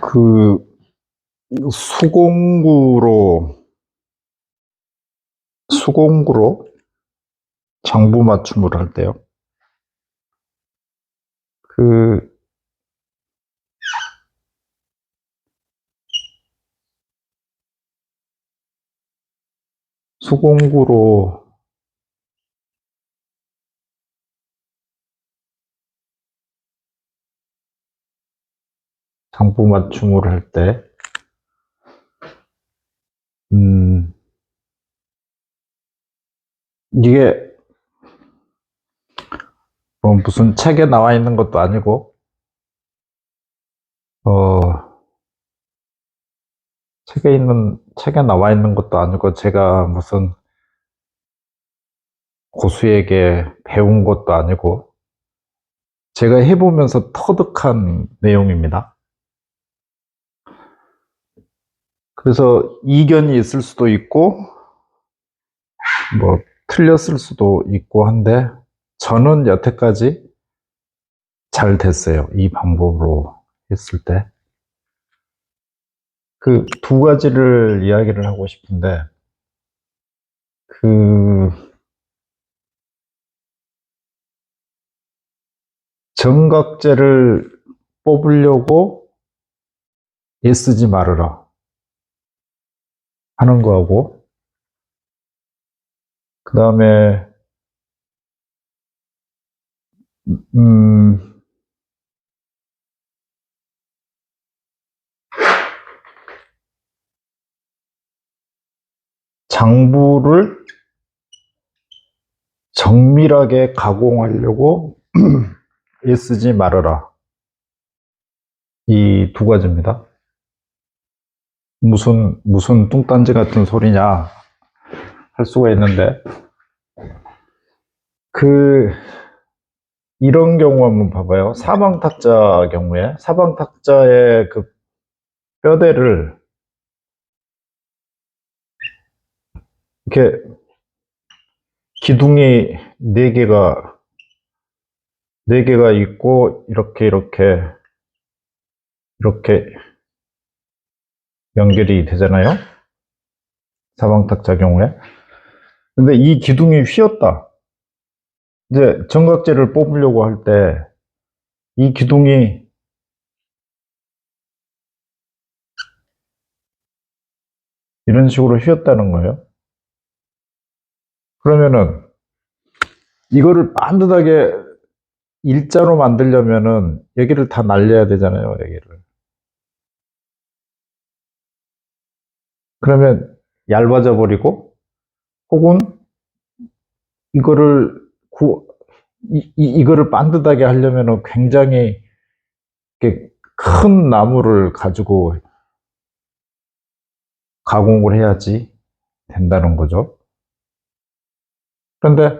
그 수공구로 장부 맞춤을 할 때요. 그 수공구로 장부 맞춤을 할 때, 이게 뭐 무슨 책에 나와 있는 것도 아니고, 책에 나와 있는 것도 아니고, 제가 무슨 고수에게 배운 것도 아니고, 제가 해보면서 터득한 내용입니다. 그래서 이견이 있을 수도 있고, 뭐, 틀렸을 수도 있고 한데, 저는 여태까지 잘 됐어요. 이 방법으로 했을 때. 그 두 가지를 이야기를 하고 싶은데, 그, 정각제를 뽑으려고 애쓰지 말아라 하는 거하고, 그 다음에, 장부를 정밀하게 가공하려고 애쓰지 말아라. 이 두 가지입니다. 무슨 뚱딴지 같은 소리냐 할 수가 있는데, 이런 경우 한번 봐봐요. 사방탁자 경우에, 사방탁자의 그 뼈대를 이렇게 기둥이 네 개가 있고, 이렇게 연결이 되잖아요. 사방탁자 경우에. 근데 이 기둥이 휘었다. 이제 정각제를 뽑으려고 할 때 이 기둥이 이런 식으로 휘었다는 거예요. 그러면은 이거를 반듯하게 일자로 만들려면은 여기를 다 날려야 되잖아요, 여기를. 그러면 얇아져 버리고, 혹은 이거를 이거를 반듯하게 하려면은 굉장히 이렇게 큰 나무를 가지고 가공을 해야지 된다는 거죠. 그런데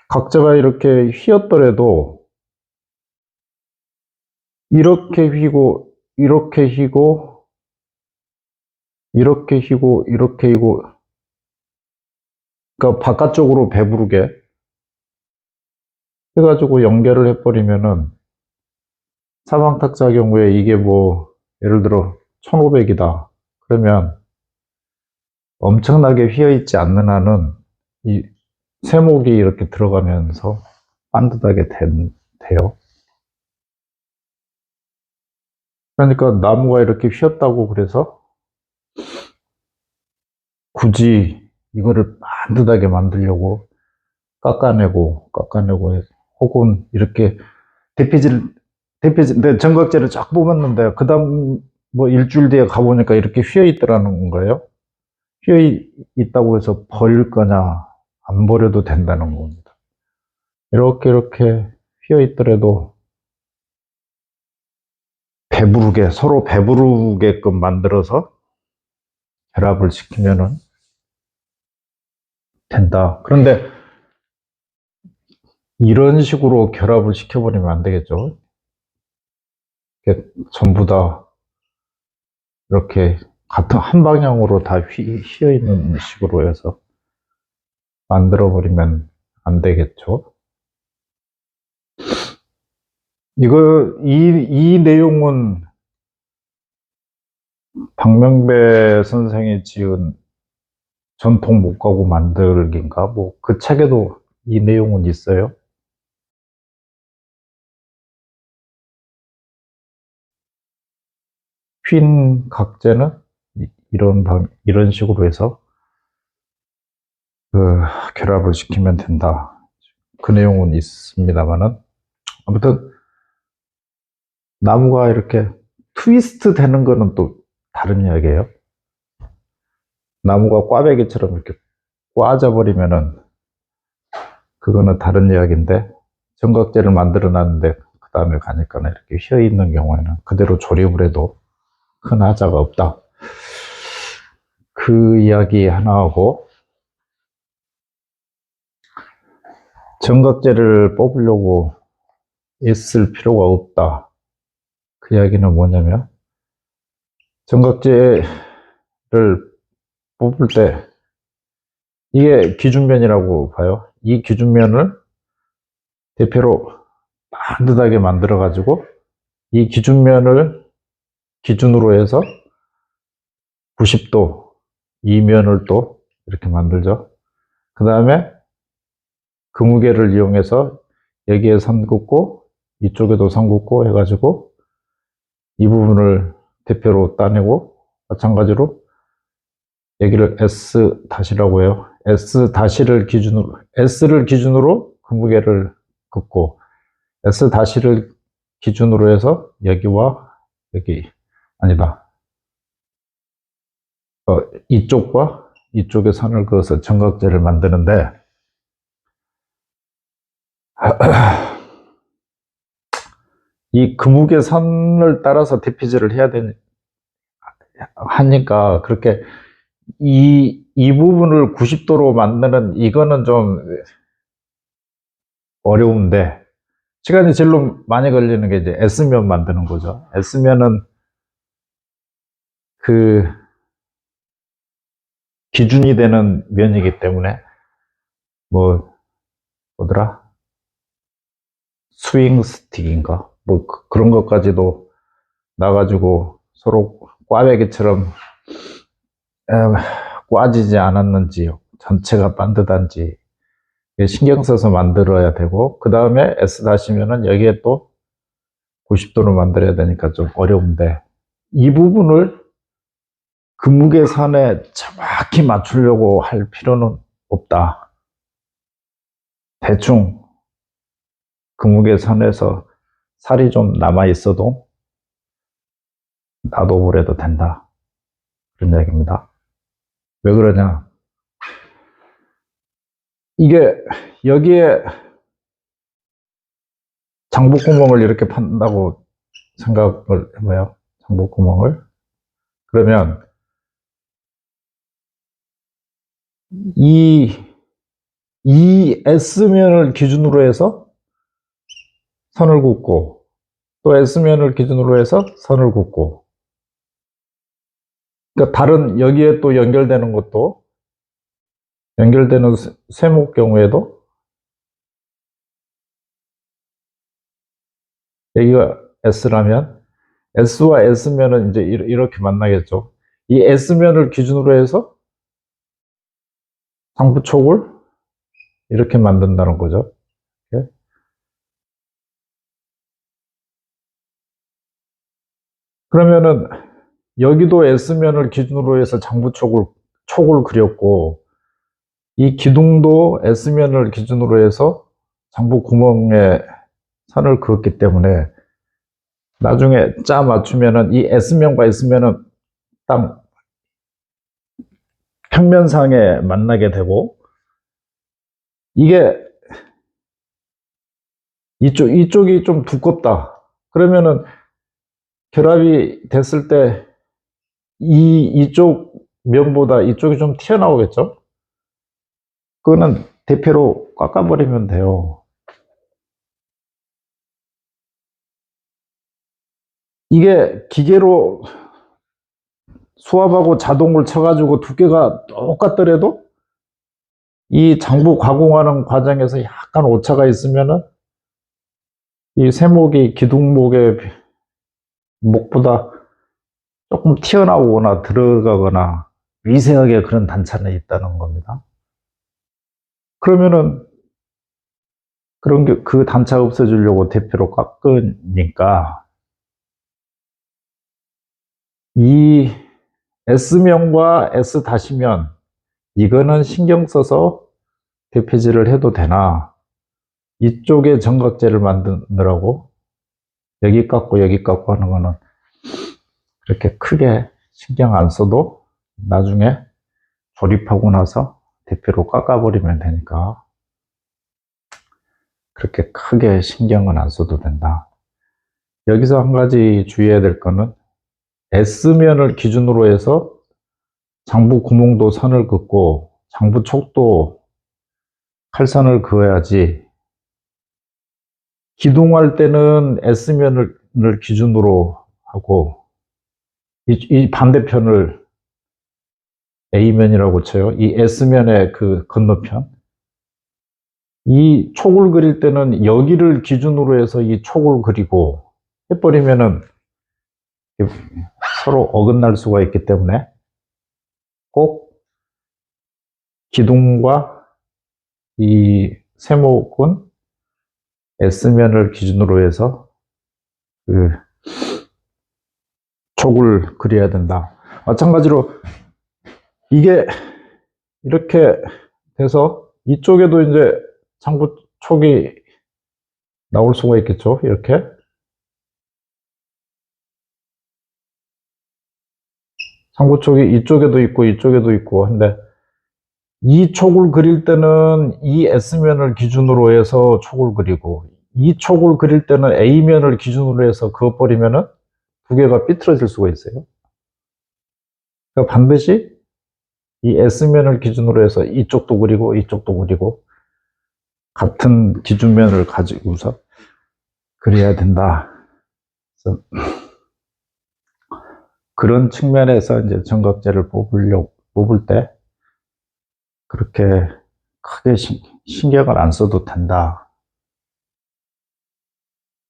각자가 이렇게 휘었더라도 이렇게 휘고, 이렇게 휘고, 이렇게 휘고, 이렇게 휘고, 그러니까 바깥쪽으로 배부르게 해가지고 연결을 해버리면은, 사방탁자 경우에 이게 뭐 예를 들어 1500이다 그러면 엄청나게 휘어있지 않는 한은 이 쇠목이 이렇게 들어가면서 반듯하게 돼요. 그러니까 나무가 이렇게 휘었다고 그래서 굳이 이거를 반듯하게 만들려고 깎아내고 혹은 이렇게 대피질, 정각제를 쫙 뽑았는데 그 다음 뭐 일주일 뒤에 가보니까 이렇게 휘어 있더라는 거예요. 휘어 있다고 해서 버릴 거냐, 안 버려도 된다는 겁니다. 이렇게 휘어 있더라도 서로 배부르게끔 만들어서 결합을 시키면은 된다. 그런데 이런 식으로 결합을 시켜버리면 안 되겠죠. 전부 다 이렇게 같은 한 방향으로 다 휘어 있는 식으로 해서 만들어버리면 안 되겠죠. 이 내용은 박명배 선생이 지은 전통 목가구 만들기인가? 뭐, 그 책에도 이 내용은 있어요. 휜 각재는 이런 식으로 해서 그 결합을 시키면 된다. 그 내용은 있습니다만은 아무튼 나무가 이렇게 트위스트 되는 거는 또 다른 이야기예요. 나무가 꽈배기처럼 이렇게 꽈져 버리면은 그거는 다른 이야기인데 정각제를 만들어 놨는데 그 다음에 가니까 이렇게 휘어 있는 경우에는 그대로 조립을 해도 큰 하자가 없다. 그 이야기 하나 하고, 정각제를 뽑으려고 애쓸 필요가 없다. 그 이야기는 뭐냐면, 정각제를 뽑을 때, 이게 기준면이라고 봐요. 이 기준면을 대표로 반듯하게 만들어가지고, 이 기준면을 기준으로 해서 90도, 이 면을 또 이렇게 만들죠. 그 다음에 그 무게를 이용해서 여기에 선 긋고 이쪽에도 선 긋고 해가지고 이 부분을 대표로 따내고, 마찬가지로 여기를 S-라고 해요. S를 기준으로 그 무게를 긋고, S-를 기준으로 해서 여기와 여기, 아니다, 이쪽과 이쪽에 선을 그어서 정각제를 만드는데, 이 금욱의 선을 따라서 대피제를 해야 하니까 그렇게 이 부분을 90도로 만드는 이거는 좀 어려운데, 시간이 제일 많이 걸리는 게 이제 S면 만드는 거죠. S면은 그 기준이 되는 면이기 때문에 뭐더라? 스윙 스틱인가? 뭐 그런 것까지도 나가지고 서로 꽈배기처럼 꽈지지 않았는지, 전체가 반듯한지 신경 써서 만들어야 되고, 그 다음에 S-면은 여기에 또 90도로 만들어야 되니까 좀 어려운데, 이 부분을 금무게선에 정확히 맞추려고 할 필요는 없다. 대충 금무게선에서 살이 좀 남아 있어도 놔둬버려도 된다. 그런 얘기입니다. 왜 그러냐? 이게 여기에 장복구멍을 이렇게 판다고 생각을 해봐요. 장복구멍을. 그러면 이 S면을 기준으로 해서 선을 긋고, 또 S면을 기준으로 해서 선을 긋고, 그러니까 다른 여기에 또 연결되는 것도, 연결되는 세목 경우에도 여기가 S라면 S와 S면은 이제 이렇게 만나겠죠. 이 S면을 기준으로 해서 상부촉을 이렇게 만든다는 거죠. 예? 그러면은 여기도 S면을 기준으로 해서 촉을 그렸고, 이 기둥도 S면을 기준으로 해서 장부 구멍에 선을 그었기 때문에 나중에 짜 맞추면은 이 S면과 S면은 딱 평면상에 만나게 되고, 이게 이쪽이 좀 두껍다. 그러면은 결합이 됐을 때 이쪽 면보다 이쪽이 좀 튀어나오겠죠? 그거는 대패로 깎아버리면 돼요. 이게 기계로 수압하고 자동을 쳐가지고 두께가 똑같더라도 이 장부 가공하는 과정에서 약간 오차가 있으면은 이 쇠목이 기둥목의 목보다 조금 튀어나오거나 들어가거나 미세하게 그런 단차는 있다는 겁니다. 그러면은 그런 게 그 단차 없애주려고 대표로 깎으니까 이 S면과 S-면 이거는 신경 써서 대표질을 해도 되나 이쪽에 정각제를 만드느라고 여기 깎고 여기 깎고 하는 거는 그렇게 크게 신경 안 써도 나중에 조립하고 나서 대표로 깎아버리면 되니까 그렇게 크게 신경은 안 써도 된다. 여기서 한 가지 주의해야 될 거는 S면을 기준으로 해서 장부 구멍도 선을 긋고 장부 촉도 칼선을 그어야지 기둥할 때는 S면을 기준으로 하고 이 반대편을 A면이라고 쳐요. 이 S면의 그 건너편 이 촉을 그릴 때는 여기를 기준으로 해서 이 촉을 그리고 해버리면은 서로 어긋날 수가 있기 때문에 꼭 기둥과 이 세목은 S면을 기준으로 해서 그 촉을 그려야 된다. 마찬가지로 이게 이렇게 돼서 이쪽에도 이제 장부 촉이 나올 수가 있겠죠. 이렇게 장부 촉이 이쪽에도 있고 이쪽에도 있고 한데 이 촉을 그릴 때는 이 S면을 기준으로 해서 촉을 그리고 이 촉을 그릴 때는 A면을 기준으로 해서 그어버리면은 두 개가 삐뚤어질 수가 있어요. 그러니까 반드시 이 S면을 기준으로 해서 이쪽도 그리고 이쪽도 그리고 같은 기준면을 가지고서 그려야 된다. 그래서 그런 측면에서 이제 정각제를 뽑을 때 그렇게 크게 신경을 안 써도 된다.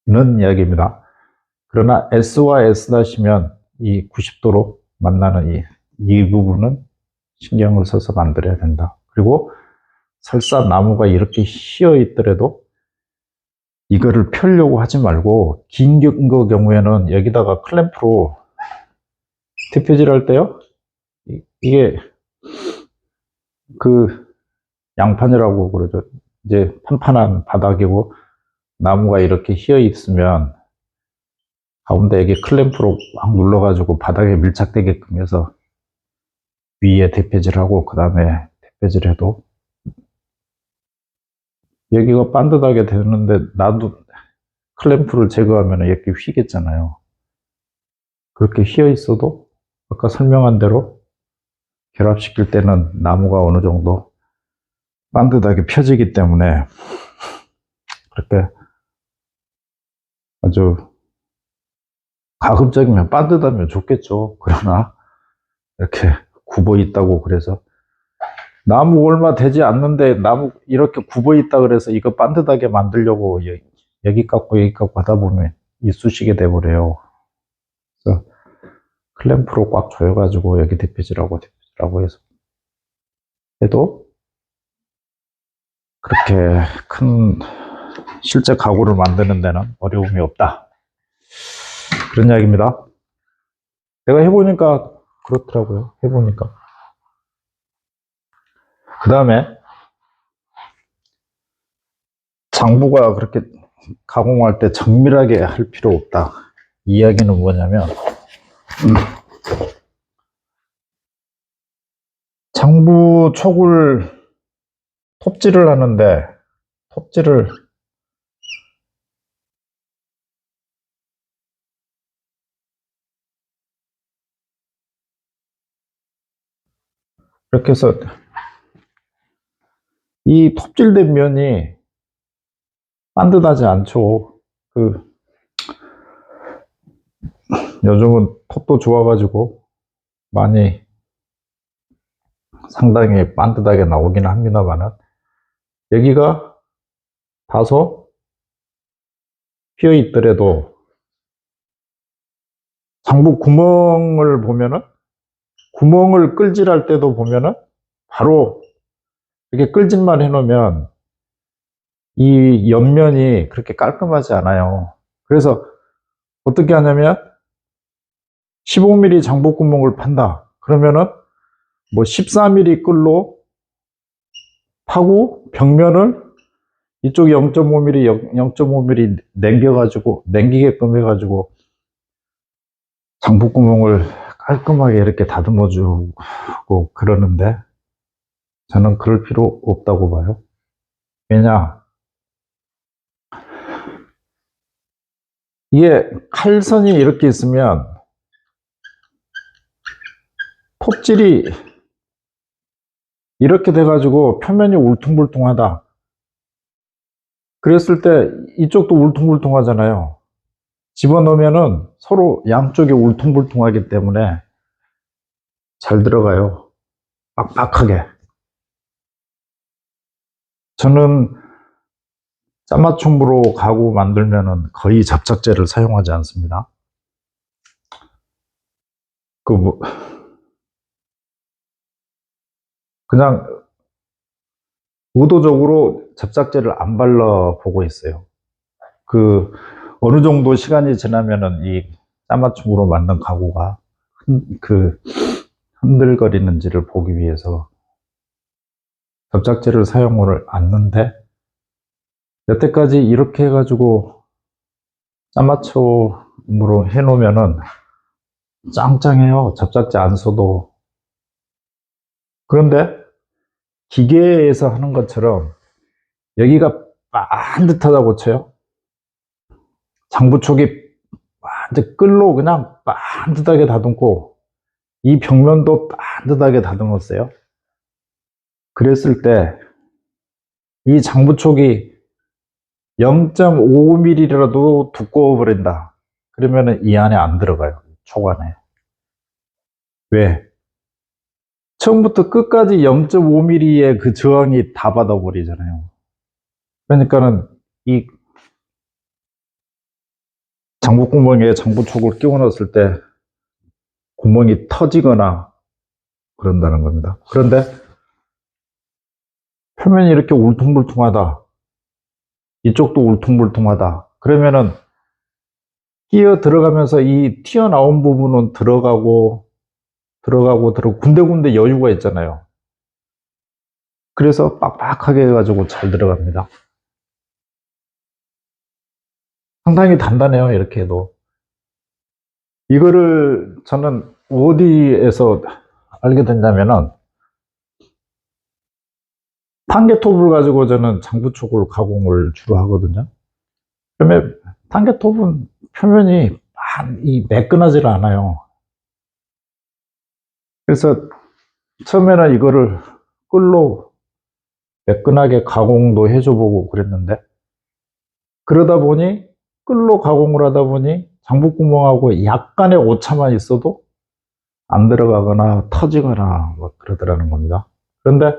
는 이야기입니다. 그러나 S와 S-면 이 90도로 만나는 이 부분은 신경을 써서 만들어야 된다. 그리고 설사 나무가 이렇게 휘어 있더라도 이거를 펴려고 하지 말고 긴 거 경우에는 여기다가 클램프로 대표질 할 때요. 이게 그 양판이라고 그러죠. 이제 판판한 바닥이고 나무가 이렇게 휘어 있으면 가운데 여기 클램프로 막 눌러가지고 바닥에 밀착되게끔 해서 위에 대표질하고 그 다음에 대표질해도 여기가 반듯하게 되는데 나도 클램프를 제거하면 이렇게 휘겠잖아요. 그렇게 휘어 있어도 아까 설명한 대로 결합시킬 때는 나무가 어느 정도 반듯하게 펴지기 때문에 그렇게 아주 가급적이면 반듯하면 좋겠죠. 그러나 이렇게 굽어 있다고 그래서 나무 얼마 되지 않는데 나무 이렇게 굽어 있다 그래서 이거 반듯하게 만들려고 여기 깎고 여기 깎고 하다 보면 이쑤시개 돼버려요. 그래서 클램프로 꽉 조여가지고 여기 대표질하고 해서 해도 그렇게 큰 실제 가구를 만드는 데는 어려움이 없다. 그런 이야기입니다. 내가 해보니까 그렇더라고요. 해보니까. 그 다음에 장부가 그렇게 가공할 때 정밀하게 할 필요 없다. 이 이야기는 뭐냐면 장부 촉을 톱질을 하는데 톱질을 이렇게 해서 이 톱질된 면이 반듯하지 않죠. 요즘은 톱도 좋아가지고 많이 상당히 반듯하게 나오기는 합니다만은, 여기가 다소 휘어 있더라도 장부 구멍을 보면은, 구멍을 끌질할 때도 보면은 바로 이렇게 끌질만 해놓으면 이 옆면이 그렇게 깔끔하지 않아요. 그래서 어떻게 하냐면 15mm 장부 구멍을 판다 그러면은 뭐 14mm 끌로 파고 벽면을 이쪽 0.5mm, 0.5mm 남기게끔 해가지고 장부구멍을 깔끔하게 이렇게 다듬어 주고 그러는데, 저는 그럴 필요 없다고 봐요. 왜냐, 이게 칼선이 이렇게 있으면 톱질이 이렇게 돼가지고 표면이 울퉁불퉁하다 그랬을 때 이쪽도 울퉁불퉁하잖아요. 집어넣으면은 서로 양쪽이 울퉁불퉁하기 때문에 잘 들어가요. 빡빡하게. 저는 짜맞춤으로 가구 만들면은 거의 접착제를 사용하지 않습니다. 그냥 의도적으로 접착제를 안 발라 보고 있어요. 어느 정도 시간이 지나면은 이 짜맞춤으로 만든 가구가 흔들거리는지를 보기 위해서 접착제를 사용을 않는데, 여태까지 이렇게 해가지고 짜맞춤으로 해놓으면은 짱짱해요. 접착제 안 써도. 그런데 기계에서 하는 것처럼 여기가 반듯하다고 쳐요. 장부촉이 완전 끌로 그냥 반듯하게 다듬고 이 벽면도 반듯하게 다듬었어요. 그랬을 때 이 장부촉이 0.5mm라도 두꺼워 버린다 그러면 이 안에 안 들어가요. 촉 안에. 왜? 처음부터 끝까지 0.5mm의 그 저항이 다 받아버리잖아요. 그러니까는 이 장부구멍에 장부촉을 끼워 넣었을 때 구멍이 터지거나 그런다는 겁니다. 그런데 표면이 이렇게 울퉁불퉁하다, 이쪽도 울퉁불퉁하다 그러면은 끼어 들어가면서 이 튀어나온 부분은 들어가고 군데군데 여유가 있잖아요. 그래서 빡빡하게 해가지고 잘 들어갑니다. 상당히 단단해요. 이렇게 해도. 이거를 저는 어디에서 알게 됐냐면은, 탄개톱을 가지고 저는 장부촉을 가공을 주로 하거든요. 그러면 탄개톱은 표면이 매끈하지 않아요. 그래서 처음에는 이거를 끌로 매끈하게 가공도 해줘보고 그랬는데, 그러다 보니 끌로 가공을 하다 보니 장부구멍하고 약간의 오차만 있어도 안 들어가거나 터지거나 뭐 그러더라는 겁니다. 그런데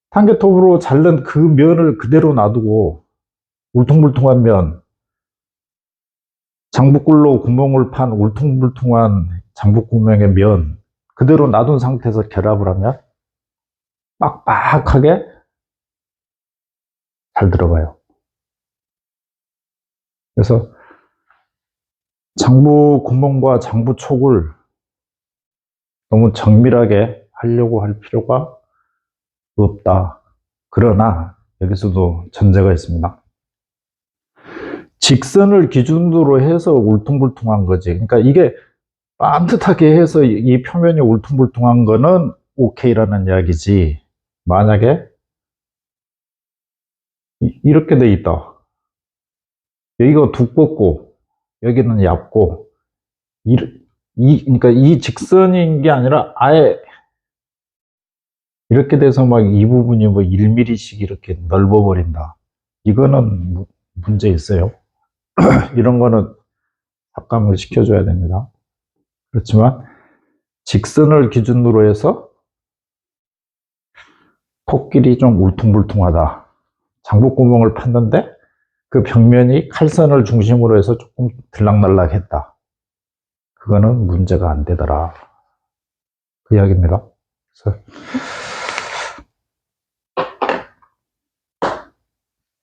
탄개톱으로 자른 그 면을 그대로 놔두고 울퉁불퉁한 면, 장부꿀로 구멍을 판 울퉁불퉁한 장부구멍의 면 그대로 놔둔 상태에서 결합을 하면 빡빡하게 잘 들어가요. 그래서 장부구멍과 장부촉을 너무 정밀하게 하려고 할 필요가 없다. 그러나 여기서도 전제가 있습니다. 직선을 기준으로 해서 울퉁불퉁한 거지. 그러니까 이게 반듯하게 해서 이 표면이 울퉁불퉁한 거는 오케이라는 이야기지. 만약에 이렇게 돼 있다. 여기가 두껍고 여기는 얇고 그러니까 이 직선인 게 아니라 아예 이렇게 돼서 막 이 부분이 뭐 1mm씩 이렇게 넓어 버린다. 이거는 문제 있어요. 이런 거는 삭감을 시켜줘야 됩니다. 그렇지만 직선을 기준으로 해서 코끼리 좀 울퉁불퉁하다. 장부구멍을 팠는데 그 벽면이 칼선을 중심으로 해서 조금 들락날락했다. 그거는 문제가 안 되더라. 그 이야기입니다. 그래서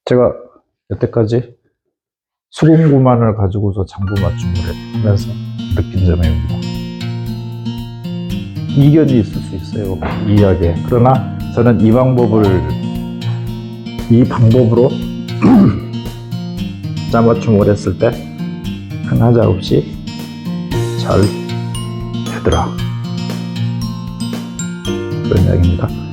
제가 여태까지 수공구만을 가지고서 장부 맞춤을 하면서 느낀 점입니다. 이견이 있을 수 있어요, 이 이야기에. 그러나 저는 이 방법으로 짜맞춤을 했을 때 큰 하자 없이 잘 되더라. 그런 이야기입니다.